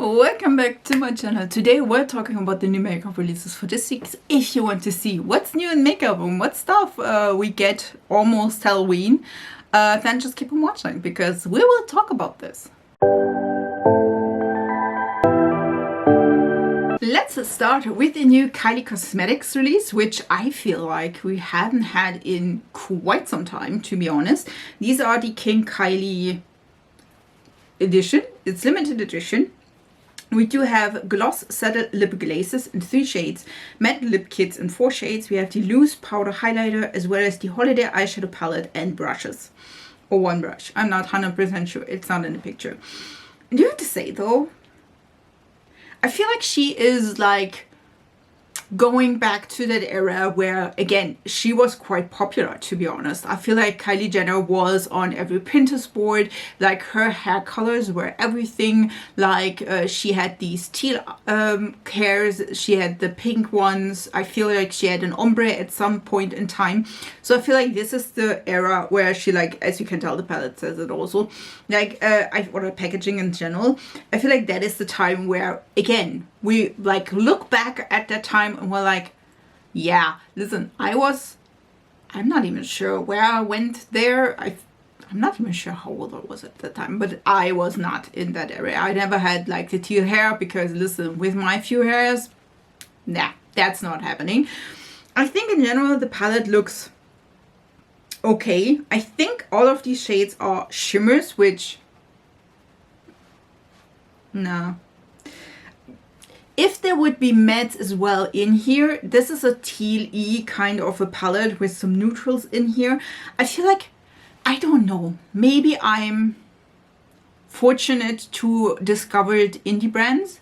Welcome back to my channel. Today we're talking about the new makeup releases for this week. If you want to see what's new in makeup and what stuff we get almost Halloween, then just keep on watching because we will talk about this. Let's start with the new Kylie Cosmetics release, which I feel like we haven't had in quite some time, to be honest. These are the King Kylie edition. It's limited edition. We do have gloss saddle lip glazes in 3 shades, matte lip kits in 4 shades. We have the loose powder highlighter as well as the holiday eyeshadow palette and brushes. Or one brush. I'm not 100% sure. It's not in the picture. And you have to say though, I feel like she is like going back to that era where, again, she was quite popular, to be honest. I feel like Kylie Jenner was on every Pinterest board. Like, her hair colors were everything. Like, she had these teal hairs. She had the pink ones. I feel like she had an ombre at some point in time. So I feel like this is the era where she, like, as you can tell, the palette says it also. Like, or the packaging in general. I feel like that is the time where, again, we like look back at that time and we're like, yeah, listen, I'm not even sure where I went there. I'm not even sure how old I was at that time, but I was not in that area. I never had like the teal hair because, listen, with my few hairs, nah, that's not happening. I think in general the palette looks okay. I think all of these shades are shimmers, which, no. If there would be mattes as well in here, this is a teal-y kind of a palette with some neutrals in here. I feel like, I don't know, maybe I'm fortunate to discover indie brands.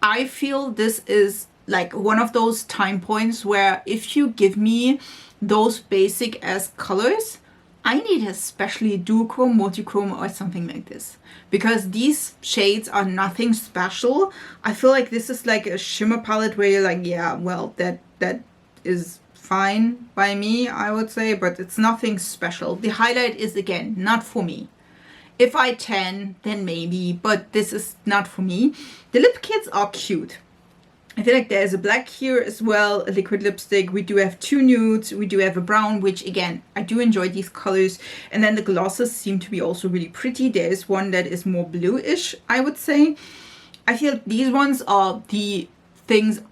I feel this is like one of those time points where if you give me those basic as colors, I need especially duochrome, multichrome or something like this. Because these shades are nothing special. I feel like this is like a shimmer palette where you're like, yeah, well, that is fine by me, I would say. But it's nothing special. The highlight is, again, not for me. If I tan, then maybe. But this is not for me. The lip kits are cute. I feel like there's a black here as well, a liquid lipstick. We do have 2 nudes. We do have a brown, which again, I do enjoy these colors. And then the glosses seem to be also really pretty. There is one that is more bluish, I would say. I feel these ones are the things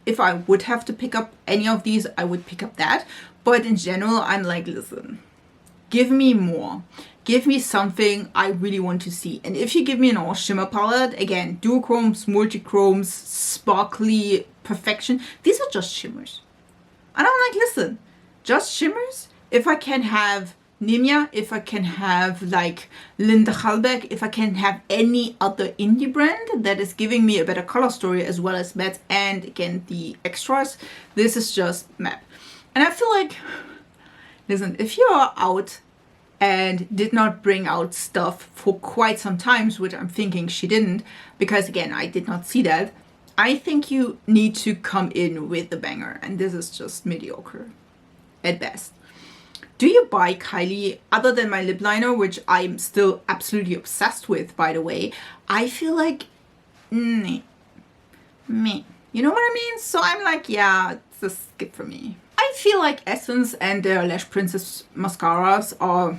if I would have to pick up any of these, I would pick up that. But in general, I'm like, listen, give me more. Give me something I really want to see. And if you give me an all shimmer palette, again, duochromes, multichromes, sparkly perfection, these are just shimmers. And I'm like, listen, just shimmers? If I can have Nimia, if I can have like Linda Hallberg, if I can have any other indie brand that is giving me a better color story as well as matte and again the extras, this is just matte. And I feel like, listen, if you are out and did not bring out stuff for quite some times, which I'm thinking she didn't, because again, I did not see that. I think you need to come in with a banger, and this is just mediocre at best. Do you buy Kylie, other than my lip liner, which I'm still absolutely obsessed with, by the way? I feel like, me. You know what I mean? So I'm like, yeah, it's a skip for me. I feel like Essence and their Lash Princess mascaras are,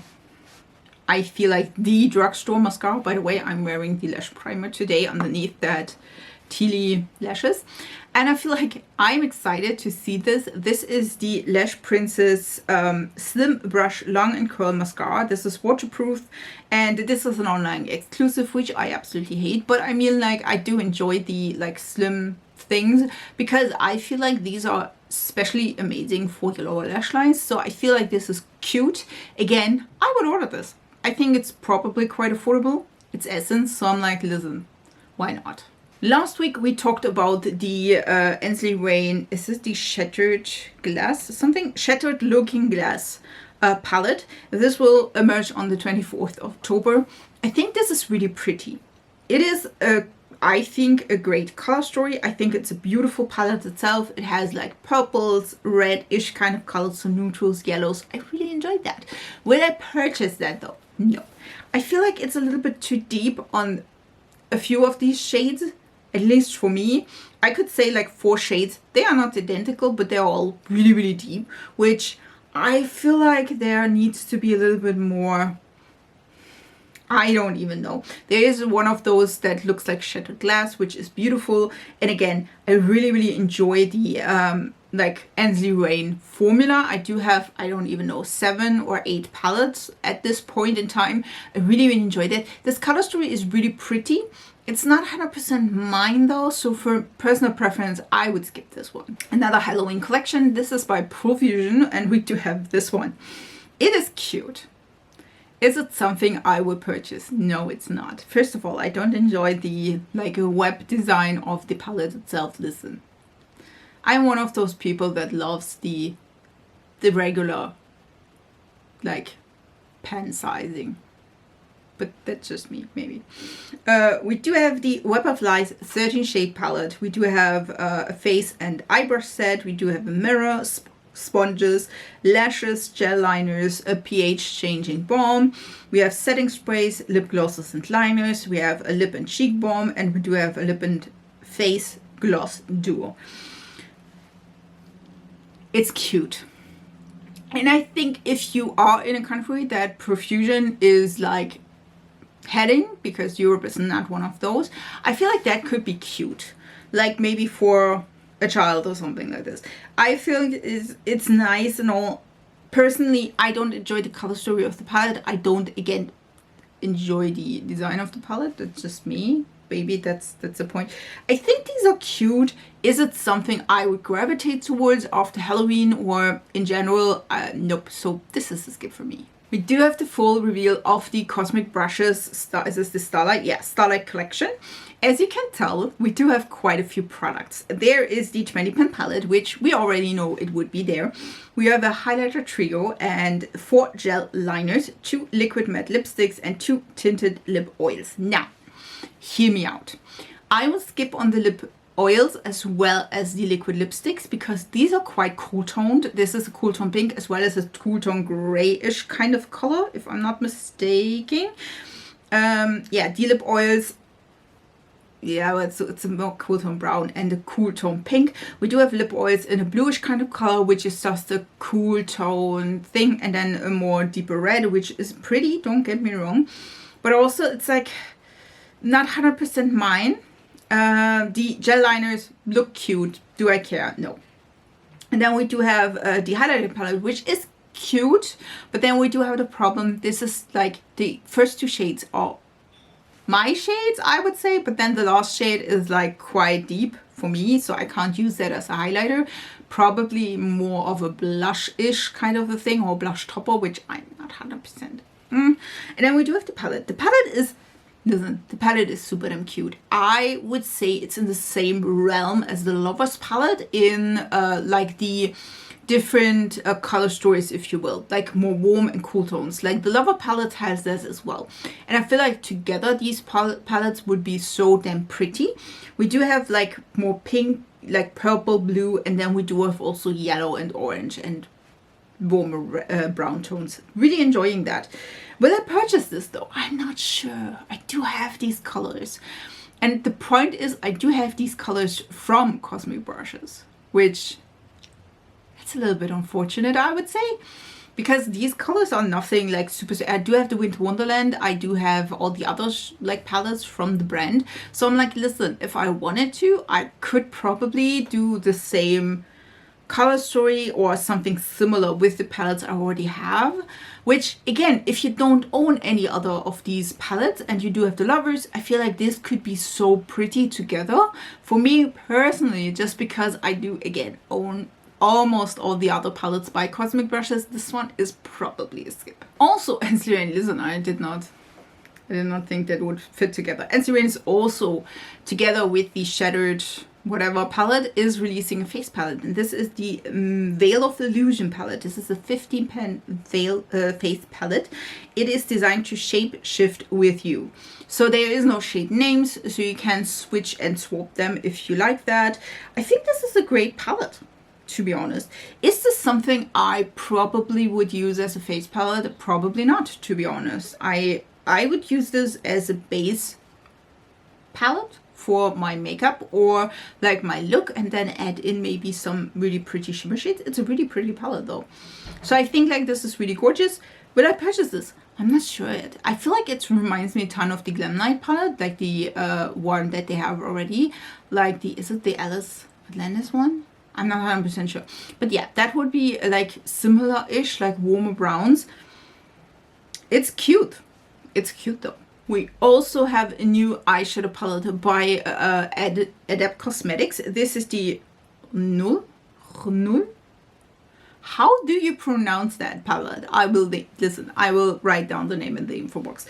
I feel like, the drugstore mascara. By the way, I'm wearing the lash primer today underneath that tealy lashes. And I feel like I'm excited to see this. This is the Lash Princess Slim Brush Long and Curl Mascara. This is waterproof and this is an online exclusive, which I absolutely hate. But I mean, like, I do enjoy the like slim things because I feel like these are especially amazing for the lower lash lines. So I feel like this is cute. Again, I would order this. I think it's probably quite affordable. It's Essence, so I'm like, listen, why not? Last week we talked about the Ensley Rain, is this the Shattered Glass? Something Shattered Looking Glass palette. This will emerge on the 24th of October. I think this is really pretty. It is I think a great color story. I think it's a beautiful palette itself. It has like purples, red-ish kind of colors, so neutrals, yellows. I really enjoyed that. Will I purchase that though? No. I feel like it's a little bit too deep on a few of these shades. at least for me. I could say like 4 shades. They are not identical, but they're all really, really deep, which I feel like there needs to be a little bit more. I don't even know. There is one of those that looks like shattered glass, which is beautiful. And again, I really, really enjoy the like Ensley Rain formula. I do have, I don't even know, 7 or 8 palettes at this point in time. I really, really enjoyed it. This color story is really pretty. It's not 100% mine though, so for personal preference, I would skip this one. Another Halloween collection. This is by Profusion, and we do have this one. It is cute. Is it something I would purchase? No, it's not. First of all, I don't enjoy the like web design of the palette itself. Listen, I'm one of those people that loves the regular like pen sizing. But that's just me, maybe. We do have the Web of Lies 13 shade palette. We do have a face and eyebrow set. We do have a mirror, sponges, lashes, gel liners, a pH changing balm. We have setting sprays, lip glosses and liners. We have a lip and cheek balm, and we do have a lip and face gloss duo. It's cute. And I think if you are in a country that Profusion is like heading, because Europe is not one of those, I feel like that could be cute, like maybe for a child or something like this. I feel it's nice and all. Personally, I don't enjoy the color story of the palette. I don't, again, enjoy the design of the palette. That's just me. Maybe that's the point. I think these are cute. Is it something I would gravitate towards after Halloween or in general? Nope. So this is a skip for me. We do have the full reveal of the Cosmic Brushes. Is this the Starlight? Yeah, Starlight collection. As you can tell, we do have quite a few products. There is the 20 pen palette, which we already know it would be there. We have a highlighter trio and 4 gel liners, 2 liquid matte lipsticks, and 2 tinted lip oils. Now, hear me out. I will skip on the lip oils as well as the liquid lipsticks because these are quite cool toned. This is a cool tone pink as well as a cool tone grayish kind of color, if I'm not mistaken. Yeah, the lip oils, yeah, it's a more cool tone brown and a cool tone pink. We do have lip oils in a bluish kind of color, which is just a cool tone thing, and then a more deeper red, which is pretty, don't get me wrong, but also it's like not 100% mine. The gel liners look cute. Do I care? No. And then we do have the highlighter palette, which is cute, but then we do have the problem. This is like the first 2 shades are my shades, I would say, but then the last shade is like quite deep for me, so I can't use that as a highlighter. Probably more of a blush-ish kind of a thing, or blush topper, which I'm not 100%. And then we do have the palette. The palette is, listen, the palette is super damn cute. I would say it's in the same realm as the Lovers palette in like the different color stories, if you will, like more warm and cool tones. Like the Lover palette has this as well, and I feel like together these palettes would be so damn pretty. We do have like more pink, like purple, blue, and then we do have also yellow and orange and warmer brown tones. Really enjoying that. Will I purchase this though? I'm not sure. I do have these colors, and the point is I do have these colors from Cosmic Brushes, which it's a little bit unfortunate, I would say, because these colors are nothing like super. I do have the Winter Wonderland. I do have all the other like palettes from the brand. So I'm like, listen, if I wanted to, I could probably do the same color story or something similar with the palettes I already have. Which again, if you don't own any other of these palettes and you do have the Lovers, I feel like this could be so pretty together. For me personally, just because I do again own almost all the other palettes by Cosmic Brushes, this one is probably a skip. Also, Ensley Rain, listen, I did not think that would fit together. Ensley Rain is also together with the Shattered whatever palette is releasing a face palette, and this is the Veil of Illusion palette. This is a 15 pen veil face palette. It is designed to shape shift with you. So there is no shade names, so you can switch and swap them if you like that. I think this is a great palette, to be honest. Is this something I probably would use as a face palette? Probably not, to be honest. I would use this as a base palette for my makeup or like my look, and then add in maybe some really pretty shimmer shades. It's a really pretty palette though. So I think like this is really gorgeous. Will I purchase this? I'm not sure yet. I feel like it reminds me a ton of the Glamlite palette, like the one that they have already. Like the, is it the Alice Atlantis one? I'm not 100% sure. But yeah, that would be like similar-ish, like warmer browns. It's cute. It's cute though. We also have a new eyeshadow palette by Adept Cosmetics. This is the RHNULL. How do you pronounce that palette? I will listen. I will write down the name in the info box.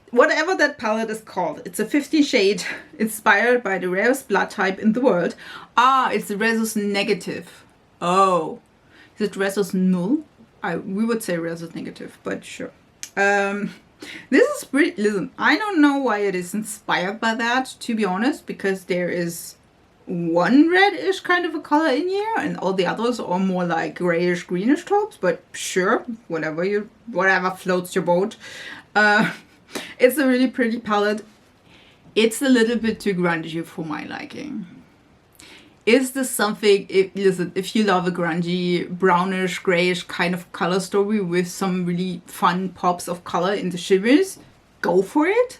Whatever that palette is called, it's a 50 shade inspired by the rarest blood type in the world. Ah, it's the Resus Negative. Oh, is it Resus Null? We would say Resus Negative, but sure. This is pretty. Listen, I don't know why it is inspired by that, to be honest, because there is one reddish kind of a color in here, and all the others are more like grayish greenish tops. But sure, whatever floats your boat. It's a really pretty palette. It's a little bit too grungy for my liking. Is this something, listen, if you love a grungy, brownish, grayish kind of color story with some really fun pops of color in the shimmers, go for it.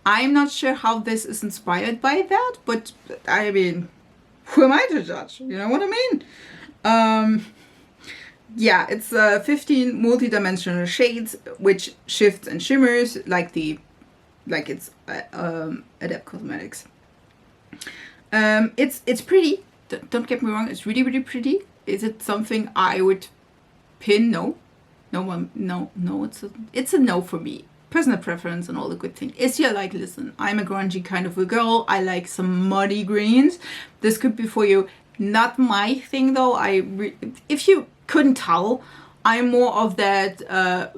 I'm not sure how this is inspired by that, but I mean, who am I to judge? You know what I mean? Yeah, it's 15 multi-dimensional shades, which shifts and shimmers like it's Adept Cosmetics. It's pretty. Don't get me wrong. It's really, really pretty. Is it something I would pin? No. It's a no for me. Personal preference and all the good things. Is you're like, listen, I'm a grungy kind of a girl. I like some muddy greens. This could be for you. Not my thing though. If you couldn't tell, I'm more of that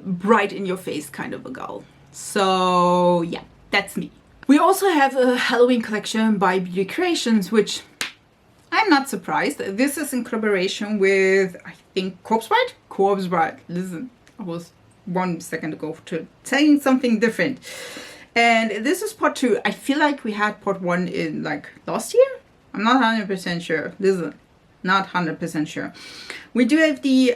bright in your face kind of a girl. So yeah, that's me. We also have a Halloween collection by Beauty Creations, which I'm not surprised. This is in collaboration with, I think, Corpse Bride? Corpse Bride. Listen, I was 1 second ago to saying something different. And this is part 2. I feel like we had part 1 in like last year. I'm not 100% sure. Listen, not 100% sure. We do have the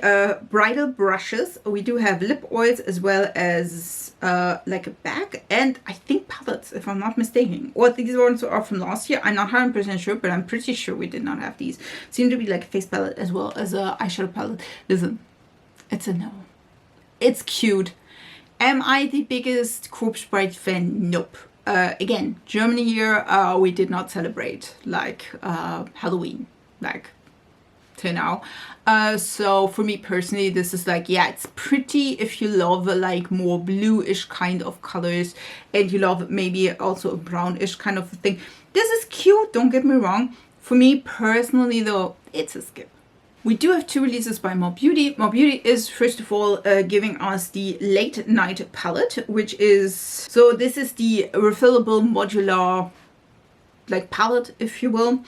bridal brushes. We do have lip oils as well as like a bag and I think palettes, if I'm not mistaken. Or these ones are from last year. I'm not 100% sure, but I'm pretty sure we did not have these. Seem to be like a face palette as well as a eyeshadow palette. Listen, it's a no. It's cute. Am I the biggest Corpse Bride fan? Nope. Again, Germany here, we did not celebrate like Halloween, like till now. So for me personally, this is like, yeah, it's pretty if you love like more bluish kind of colors and you love maybe also a brownish kind of thing. This is cute, don't get me wrong. For me personally though, it's a skip. We do have 2 releases by More Beauty. More Beauty is first of all giving us the Late Night palette, which is, so this is the refillable modular like palette, if you will.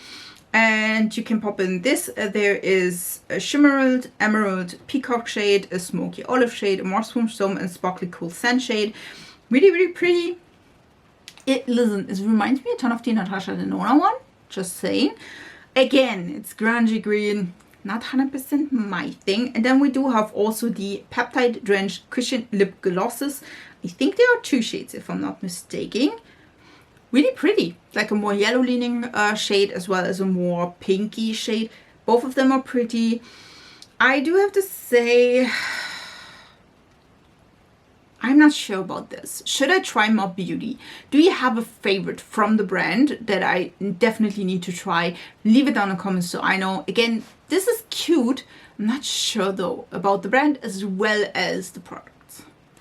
And you can pop in this. There is a Shimmered, Emerald, Peacock shade, a Smoky Olive shade, a Mushroom Stone, and Sparkly Cool Sand shade. Really, really pretty. Listen, it reminds me a ton of the Natasha Denona one. Just saying. Again, it's grungy green. Not 100% my thing. And then we do have also the Peptide Drenched Cushion Lip Glosses. I think there are 2 shades if I'm not mistaken. Really pretty, like a more yellow leaning shade as well as a more pinky shade. Both of them are pretty. I do have to say, I'm not sure about this. Should I try More Beauty? Do you have a favorite from the brand that I definitely need to try? Leave it down in the comments so I know. Again, this is cute. I'm not sure though about the brand as well as the product.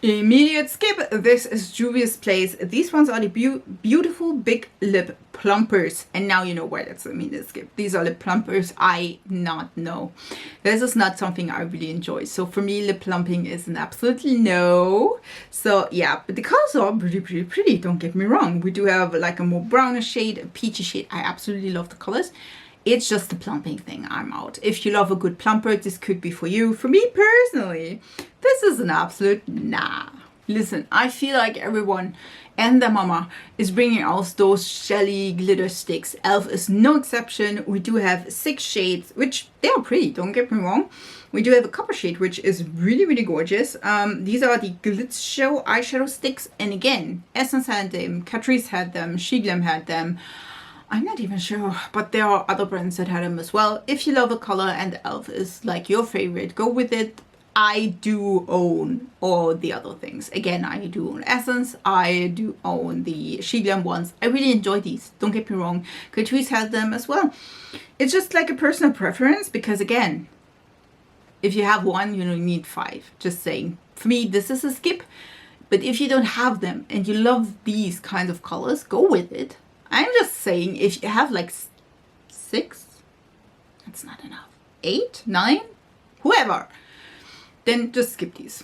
Immediate skip. This is Juvia's Place. These ones are the beautiful big lip plumpers. And now you know why that's immediate skip. These are lip plumpers. I not know. This is not something I really enjoy. So for me, lip plumping is an absolutely no. So yeah, but the colors are pretty pretty. Don't get me wrong. We do have like a more brownish shade, a peachy shade. I absolutely love the colors. It's just the plumping thing. I'm out. If you love a good plumper, this could be for you. For me personally, this is an absolute nah. Listen, I feel like everyone and their mama is bringing out those jelly glitter sticks. E.L.F is no exception. We do have 6 shades, which they are pretty, don't get me wrong. We do have a copper shade, which is really, really gorgeous. These are the Glitzshow eyeshadow sticks. And again, Essence had them, Catrice had them, Glam had them. I'm not even sure, but there are other brands that had them as well. If you love a color and E.L.F is like your favorite, go with it. I do own all the other things. Again, I do own Essence. I do own the Glam ones. I really enjoy these. Don't get me wrong. Catrice has them as well. It's just like a personal preference because again, if you have one, you don't need 5. Just saying. For me, this is a skip. But if you don't have them and you love these kinds of colors, go with it. I'm just saying if you have like 6, that's not enough. 8, 9, whoever. Then just skip these.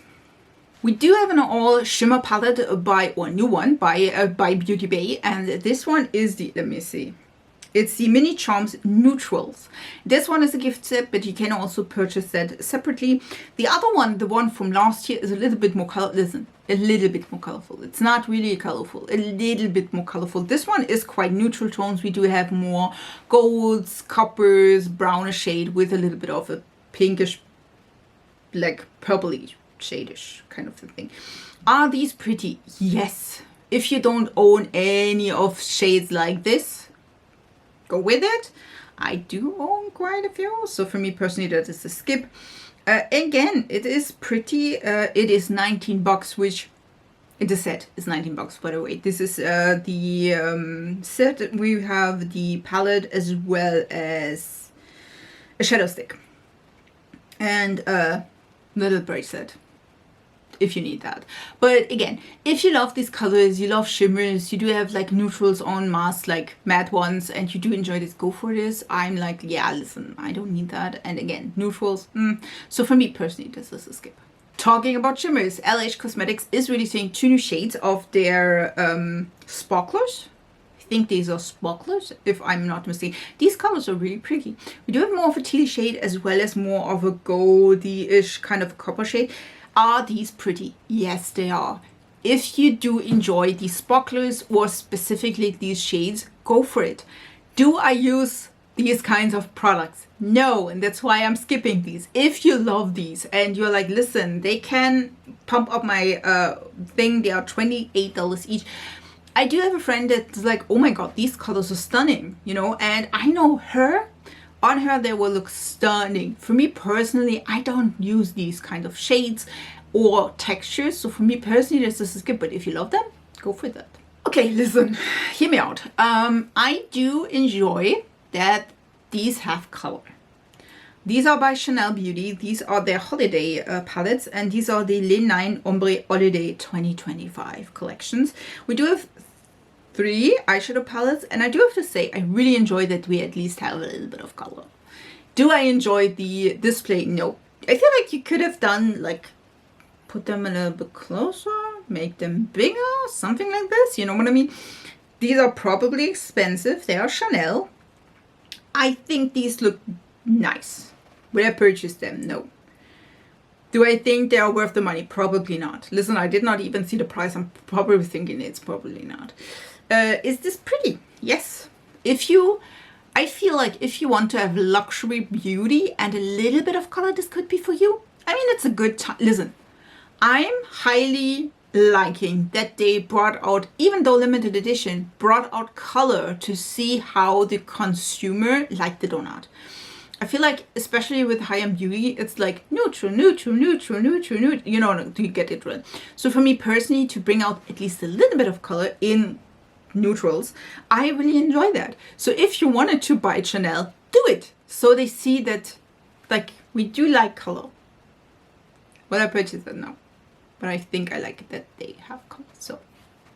We do have an all shimmer palette by, or new one by Beauty Bay, and this one is the, let me see, it's the Mini Charms Neutrals. This one is a gift set, but you can also purchase that separately. The other one, the one from last year, is a little bit more color. Listen, a little bit more colorful. It's not really colorful, a little bit more colorful. This one is quite neutral tones. We do have more golds, coppers, brownish shade with a little bit of a pinkish, like purpley shadish kind of thing. Are these pretty? Yes. If you don't own any of shades like this, go with it. I do own quite a few, so for me personally that is a skip. Again, it is pretty. It is $19, which the set is $19, by the way. This is the set. We have the palette as well as a shadow stick and a little bracelet if you need that. But again, if you love these colors, you love shimmers, you do have like neutrals on masks, like matte ones, and you do enjoy this, go for this. I'm like, yeah, listen, I don't need that. And again, neutrals, so for me personally, this is a skip. Talking about shimmers, LH Cosmetics is releasing 2 new shades of their sparklers. I think these are sparklers, if I'm not mistaken. These colors are really pretty. We do have more of a teal shade as well as more of a goldy-ish kind of copper shade. Are these pretty? Yes, they are. If you do enjoy these sparklers or specifically these shades, go for it. Do I use these kinds of products? No, and that's why I'm skipping these. If you love these and you're like, listen, they can pump up my thing, they are $28 each. I do have a friend that's like, oh my god, these colors are stunning, you know, and I know her. On her, they will look stunning. For me personally, I don't use these kind of shades or textures. So for me personally, this is a skip. But if you love them, go for that. Okay, listen, hear me out. I do enjoy that these have color. These are by Chanel Beauty. These are their holiday palettes. And these are the Le 9 Ombre Holiday 2025 collections. We do have 3 eyeshadow palettes, and I do have to say I really enjoy that we at least have a little bit of color. Do I enjoy the display? No. I feel like you could have done like put them a little bit closer, make them bigger, something like this, you know what I mean? These are probably expensive. They are Chanel. I think these look nice. Would I purchase them? No. Do I think they are worth the money? Probably not. Listen, I did not even see the price. I'm probably thinking it's probably not. Is this pretty? Yes. I feel like if you want to have luxury beauty and a little bit of color, this could be for you. I mean, it's a good time. Listen, I'm highly liking that they brought out, even though limited edition, brought out color to see how the consumer liked it or not. I feel like, especially with high-end beauty, it's like neutral, neutral, neutral, neutral, neutral, you know, to get it right. So for me personally, to bring out at least a little bit of color in neutrals, I really enjoy that. So if you wanted to buy Chanel, do it. So they see that, like, we do like color. Will I purchase that? No. But I think I like it that they have color. So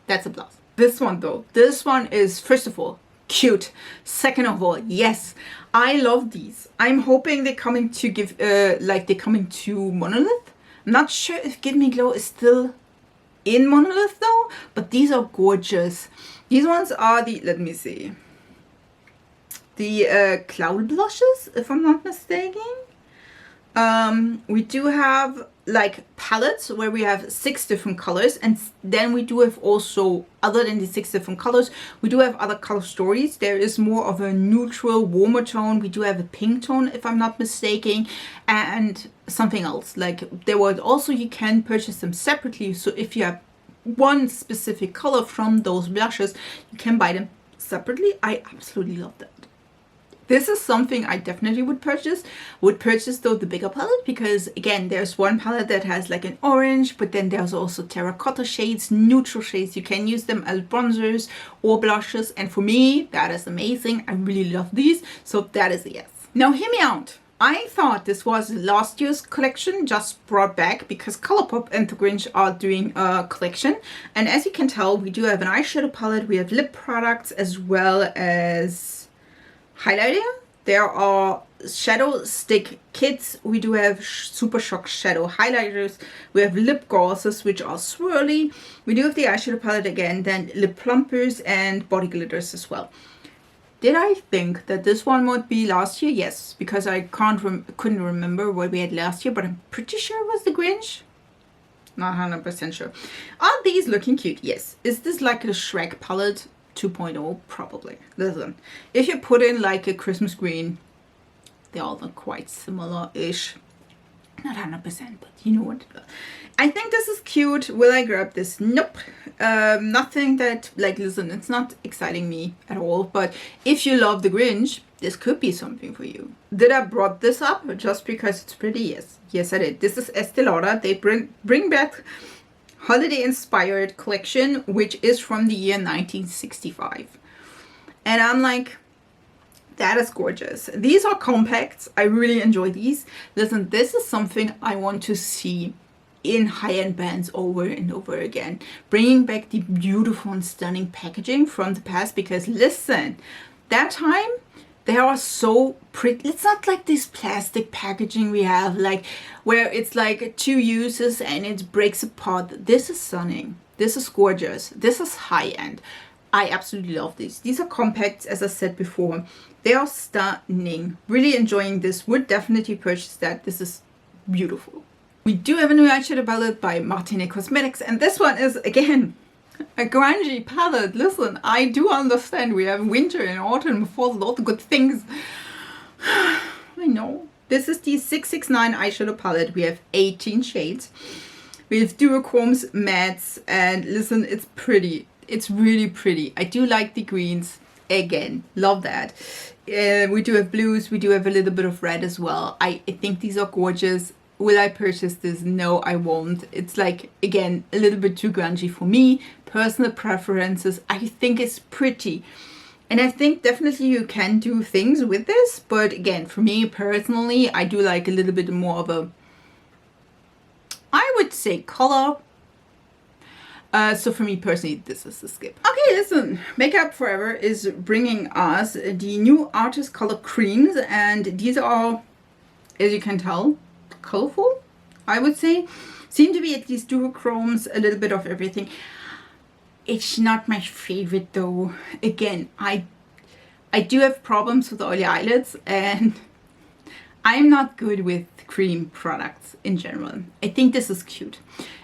that's a plus. This one though, this one is, first of all, cute. Second of all, yes, I love these. I'm hoping they're coming to give, like they're coming to Monolith. I'm not sure if Give Me Glow is still in Monolith though, but these are gorgeous. These ones are the, let me see, the cloud blushes, if I'm not mistaken. We do have like palettes where we have 6 different colors, and then we do have also, other than the 6 different colors, we do have other color stories. There is more of a neutral, warmer tone. We do have a pink tone, if I'm not mistaken, and something else. Like there was also, you can purchase them separately. So if you have one specific color from those blushes, you can buy them separately. I absolutely love that. This is something I definitely would purchase. Would purchase though the bigger palette, because again, there's one palette that has like an orange, but then there's also terracotta shades, neutral shades. You can use them as bronzers or blushes, and for me, that is amazing. I really love these, so that is a yes. Now hear me out. I thought this was last year's collection just brought back, because Colourpop and the Grinch are doing a collection. And as you can tell, we do have an eyeshadow palette, we have lip products, as well as highlighter. There are shadow stick kits. We do have Super Shock shadow highlighters. We have lip glosses, which are swirly. We do have the eyeshadow palette again, then lip plumpers and body glitters as well. Did I think that this one would be last year? Yes, because I couldn't remember what we had last year, but I'm pretty sure it was the Grinch. Not 100% sure. Are these looking cute? Yes. Is this like a Shrek palette 2.0? Probably. Listen, if you put in like a Christmas green, they all look quite similar-ish. Not 100%, but you know what. I think this is cute. Will I grab this? Nope. Nothing that, like, listen, it's not exciting me at all, but if you love the Grinch, this could be something for you. Did I brought this up just because it's pretty? Yes. Yes, I did. This is Estee Lauder. They bring back holiday inspired collection, which is from the year 1965. And I'm like, that is gorgeous. These are compacts. I really enjoy these. Listen, this is something I want to see in high-end brands over and over again. Bringing back the beautiful and stunning packaging from the past, because listen, that time they are so pretty. It's not like this plastic packaging we have, like where it's like 2 uses and it breaks apart. This is stunning. This is gorgeous. This is high-end. I absolutely love these. These are compacts, as I said before. They are stunning. Really enjoying this. Would definitely purchase that. This is beautiful. We do have a new eyeshadow palette by Martine Cosmetics, and this one is, again, a grungy palette. Listen, I do understand we have winter and autumn, fall, all the good things. I know. This is the 669 eyeshadow palette. We have 18 shades. We have duochromes, mattes, and listen, it's pretty. It's really pretty. I do like the greens. Again, love that. We do have blues. We do have a little bit of red as well. I think these are gorgeous. Will I purchase this? No, I won't. It's like, again, a little bit too grungy for me. Personal preferences. I think it's pretty. And I think definitely you can do things with this. But again, for me personally, I do like a little bit more of a, I would say, color. So for me personally, this is a skip. Okay, listen, Makeup Forever is bringing us the new Artist Color Creams. And these are, as you can tell, colorful, I would say. Seem to be at least duochromes, a little bit of everything. It's not my favorite though. Again, I do have problems with oily eyelids, and I'm not good with cream products in general. I think this is cute.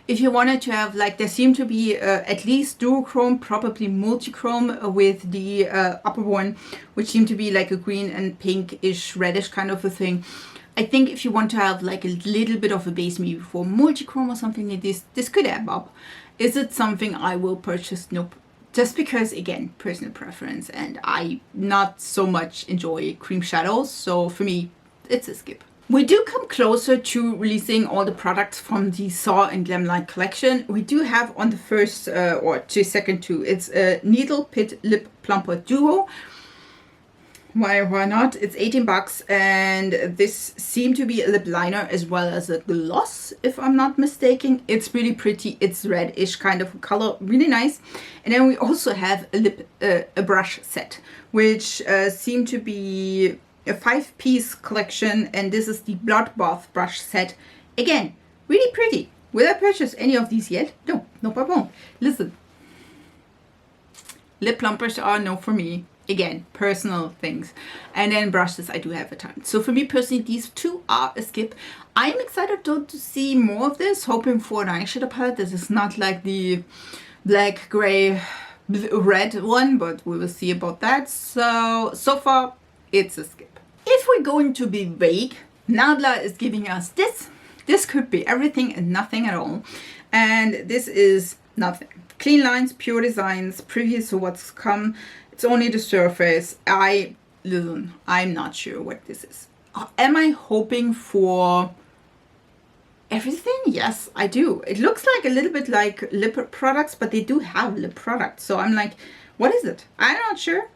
If you wanted to have, like, there seem to be at least duochrome, probably multichrome with the upper one, which seem to be like a green and pinkish, reddish kind of a thing. I think if you want to have like a little bit of a base, maybe for multichrome or something like this could add up. Is it something I will purchase? Nope. Just because, again, personal preference, and I not so much enjoy cream shadows, so for me, it's a skip. We do come closer to releasing all the products from the Saw and Glamlite collection. We do have on the first or the second two, it's a Needle Pit Lip Plumper Duo. Why not? It's 18 bucks, and this seemed to be a lip liner as well as a gloss, if I'm not mistaken. It's really pretty. It's reddish kind of color, really nice. And then we also have a brush set, which seemed to be a 5-piece collection, and this is the Blood Bath brush set. Again, really pretty. Will I purchase any of these yet? No, I won't. Listen, lip plumpers are no for me. Again, personal things. And then brushes I do have a ton. So for me personally, these two are a skip. I'm excited though to see more of this, hoping for an eyeshadow palette. This is not like the black, gray, red one, but we will see about that. So far, it's a skip. If we're going to be vague, Nadla is giving us this. This could be everything and nothing at all. And this is nothing. Clean lines, pure designs, previous to what's come. It's only the surface. Listen, I'm not sure what this is. Am I hoping for everything? Yes, I do. It looks like a little bit like lip products, but they do have lip products. So I'm like, what is it? I'm not sure.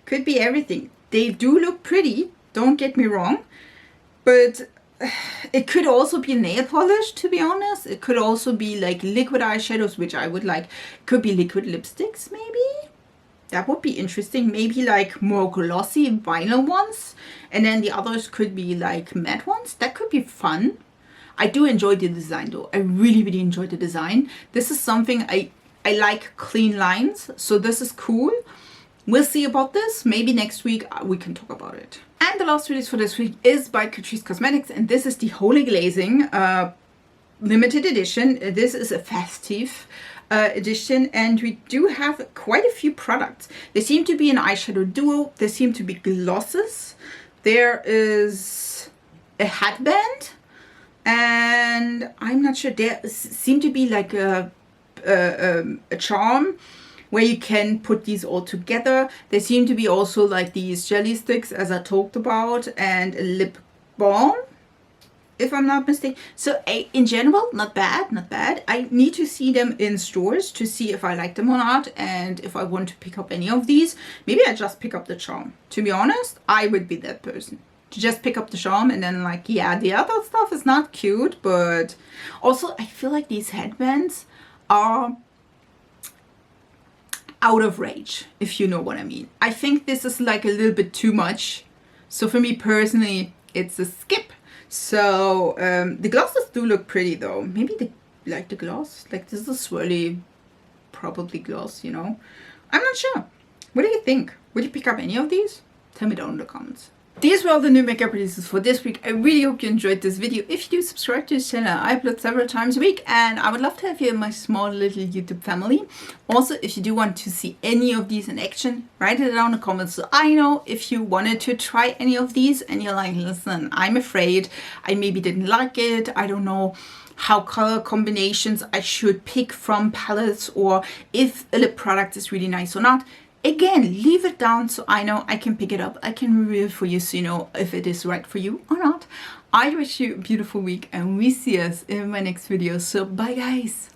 Could be everything. They do look pretty, don't get me wrong. But it could also be nail polish, to be honest. It could also be like liquid eyeshadows, which I would like. Could be liquid lipsticks, maybe. That would be interesting. Maybe like more glossy vinyl ones. And then the others could be like matte ones. That could be fun. I do enjoy the design though. I really, really enjoy the design. This is something I like clean lines. So this is cool. We'll see about this. Maybe next week we can talk about it. And the last release for this week is by Catrice Cosmetics. And this is the Holy Glazing limited edition. This is a festive edition, and we do have quite a few products. There seem to be an eyeshadow duo. There seem to be glosses. There is a headband, and I'm not sure. There seem to be like a charm where you can put these all together. There seem to be also like these jelly sticks, as I talked about, and a lip balm, if I'm not mistaken. So in general, not bad, not bad. I need to see them in stores to see if I like them or not, and if I want to pick up any of these. Maybe I just pick up the charm. To be honest, I would be that person. To just pick up the charm and then like, yeah, the other stuff is not cute, but also I feel like these headbands are out of range, if you know what I mean. I think this is like a little bit too much. So for me personally, it's a skip. So the glosses do look pretty though. Maybe the gloss, like this is a swirly, probably gloss, you know. I'm not sure. What do you think? Would you pick up any of these? Tell me down in the comments. These were all the new makeup releases for this week. I really hope you enjoyed this video. If you do, subscribe to this channel. I upload several times a week, and I would love to have you in my small little YouTube family. Also, if you do want to see any of these in action, write it down in the comments so I know if you wanted to try any of these and you're like, listen, I'm afraid I maybe didn't like it. I don't know how color combinations I should pick from palettes, or if a lip product is really nice or not. Again, leave it down so I know I can pick it up. I can review it for you so you know if it is right for you or not. I wish you a beautiful week, and we see us in my next video. So bye guys.